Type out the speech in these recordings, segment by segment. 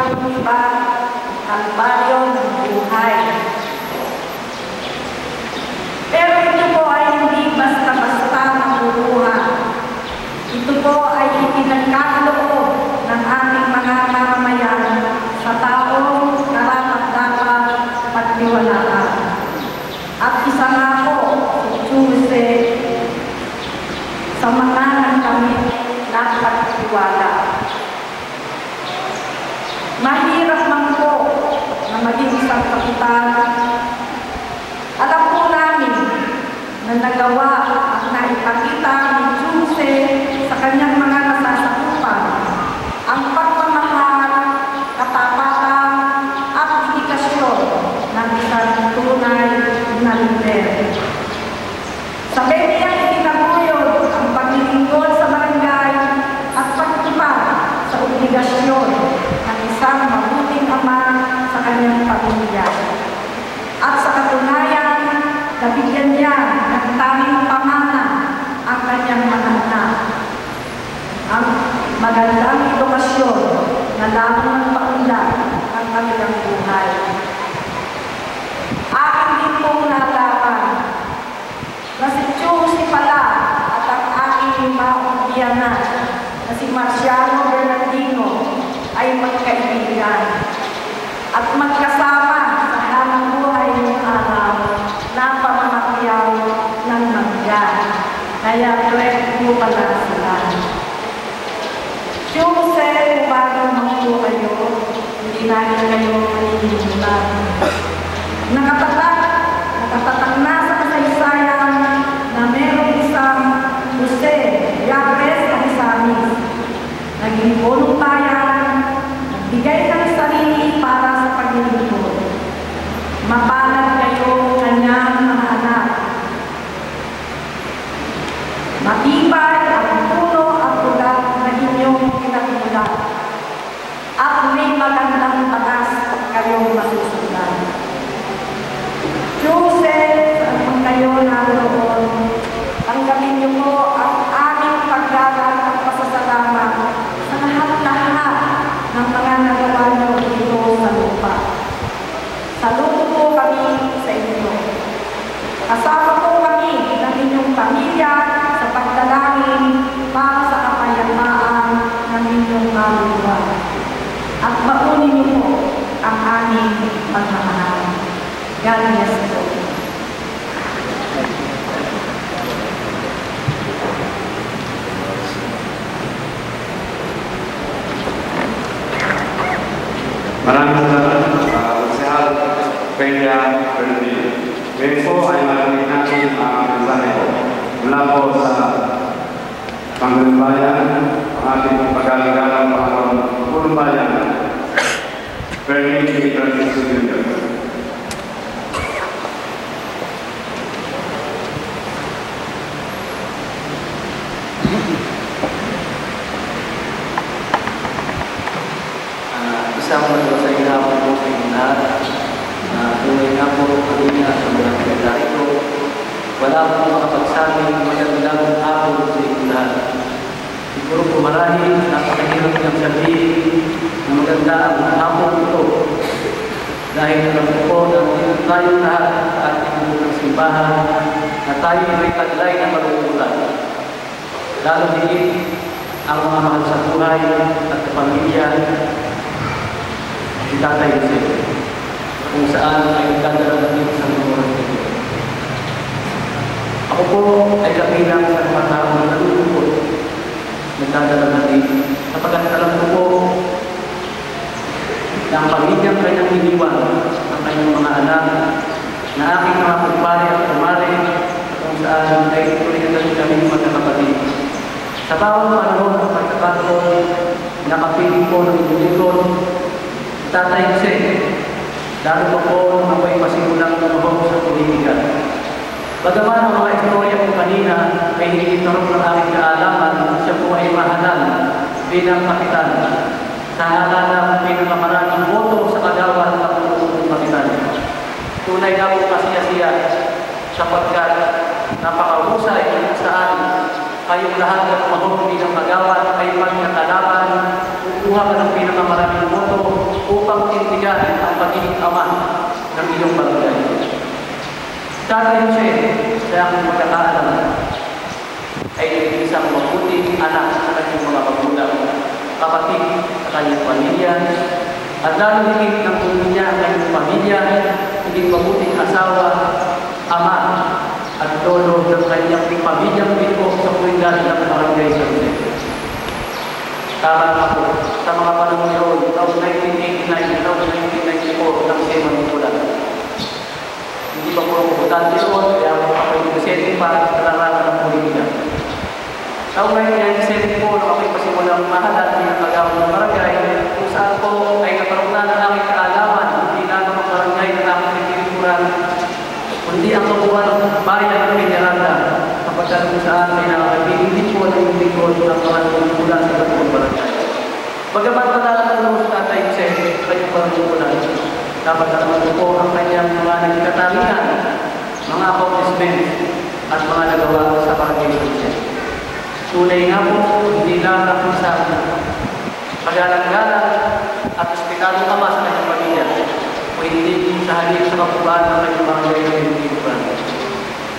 yung iba, kalbaryo ng buhay. Pero ito po ay hindi basta-basta nakukuha. Ito po ay ipinagkakaloob ng ating mga mamamayan sa taong karapat-dapat pagtiwalaan. At isa nga po, si Chuse, sa mga nagkamit na pagtiwala. Mahirap man po na maging isang kapitan. Alam po namin na nagawa at naipakita ni Chuse sa kanyang mga nasasakupan ang pagmamahal, katapatan at dedikasyon ng isang tunay na lider. Sabay niyang itinaguyod ang paglilingkod sa barangay at pagtupad sa obligasyon ng isang mabuting ama sa kanyang pamilya. At sa katunayan, nabigyan niya ng tamang pamana ang kanyang mga anak. Ang magandang edukasyon na lamang ng paunlad ang kanilang buhay. Aking din pong nalaman na si Chuse pala at ang aking maunggiyana na si Marciano Bernardino ay magkaibigan at magkasama sa hanang buhay ng araw na pamamakyaw ng mangga. Kaya correct po pala sila. Chuse, kung bago po kayo, hindi namin kayo malilimutan. Nakatatak na sa kasaysayan na merong isang Jose Yabres Abisamis. Naging voluntayan, nagbigay ng sarili para sa paglilingkod. Mapalad kayo kanyang mga anak. Matibay ang puno at ugat na inyong pinagmulan. At may magandang tagas kayong masusundan. Chuse, saan kayo naroon, tanggapin niyo po ang aming paggalang at pasasalamat sa lahat-lahat ng mga nagawa niyo dito sa lupa. Saludo po kami sa inyo. Kasama po kami ng inyong pamilya sa pagdalangin para sa kapayapaan ng inyong kaluluwa. At baunin niyo po ang aming pagmamahal. God bless you. Maraming salamat sa Konsehal Peña Bernardino. Ngayon po ay maraming natin ang mensahe mula po sa Pangulong Bayan, ang ating pag-alagalang Pangulong Bayan, Bernardino Jr. Isang sa inahapon po sa inyo lahat. Tunay na po kanina sa mga pinagda ito. Wala po makapagsabi ng magandang hapon sa inyo lahat. Siguro po marahil napakahirap niyang sabihin na maganda ang hapon ito. Dahil alam po na tayo lahat sa ating ng simbahan na tayo may taglay na malulutan. Lalo higit ang mga mahal sa buhay at pamilya si Tatay Jose, kung saan ay nagdadala natin sa mga oras nito. Ako po ay kabilang sa mga taong nalulungkot, nagdadala natin. Sapagkat alam ko po na ang pamilyang kanyang iniwan, ang kanyang mga anak, na aking mga pagpare at kumare, kung saan ay tuloy na kami magkakapatid. Sa bawat panahon at pagkakataon, nakapiling po ng inyong Tatay Jose, lalo pa po nung ako'y masimulang lumahok sa politika. Bagaman ang mga istorya po kanina ay hindi tarong ng aming kaalaman, siya po ay mahalal bilang kapitan sa halalan ng pinakamaraming boto sa kagawad ng pagpupunong kapitan. Tunay na po kasiya-siya sapagkat napakahusay kung saan kayong lahat na lumahok bilang kagawad ay pagkakalaban, kukuha ka ng pinakamaraming boto maging ama ng iyong barangay. Tatay Jose, sa aking pagkakaalam, ay naging isang mabuting anak sa kanyang mga magulang, kapatid sa kanyang pamilya, at lalo higit ng tuloy niya ang kanyang pamilya, naging mabuting asawa, ama, at lolo ng kanyang pamilyang bito sa komunidad ng Barangay San Jose. Tama ako, sa mga panahon yun, taong 1989, taong 1994, ng Sema Nicolas. Hindi pa po ako butante doon, kaya ako kapag-negosyente pa, nalaraman ng politika. Taong 1997 po, nung ako'y pasimulang mahalat ng kagawad ng barangay, kung saan po ay nagkaroon na ng aking kaalaman, hindi na ng barangay na aking nagtitipuran, kundi ang kabuuan ng bayan ng Peñaranda, kapagkat kung saan ay nakakabili din po ng yung lingkod ng mga nagtitipuran sa kanyang barangay. Bagamat matalaman sa Tatay Jose, kanyang barangay, dapat naman po ang kanyang mga nagkatalingan, mga accomplishments at mga nagawa sa barangay Jose. Tunay nga po, hindi lang sa pag-alang-galang at ospitalong ama sa kanyang pamilya, o hindi sa halip sa kapubaan ng kanyang barangay ng Pilipinas.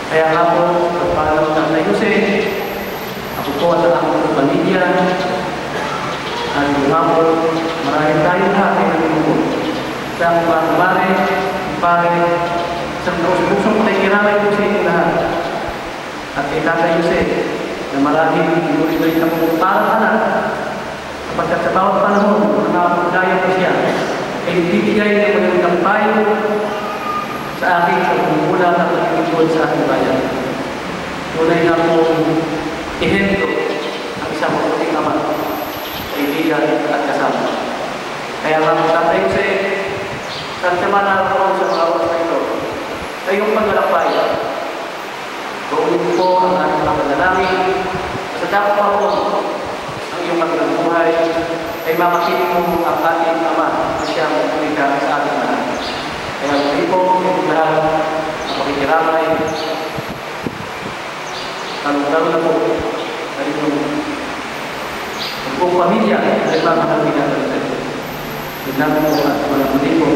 Kaya nga po, pagpalaw ng Tatay Jose, ako po at ang aking pamilya, at nga po, maraming tayong lahat ay naging sa aking pare, isang pusong pakikiramay po sa inyo lahat. At kay Tatay Jose, na maraming inulit na po parang anak, kapagkat sa bawat panahon, na nakapagdaya po siya, ay bibigay na magandang payo sa akin sa pumula at pagkikipod sa ating bayan. Tunay na po ehemplo ang isang mabuting ama, kaibigan at kasama. Kaya nga po Tatay Jose, sa naman naroon sa mga oras na ito, kayong paglalakbay, gawin po ang ating mga panalangin, sa dapat pa po ang iyong magandang buhay, ay mamakinig mo ang ating ama na siya ang kumika sa ating lahat. Kaya muli po, yung lahat, ang pakikiramay, talong-talong na po, sa inyong buong pamilya, ay mamakinig natin sa ito. Tignan mo at muli po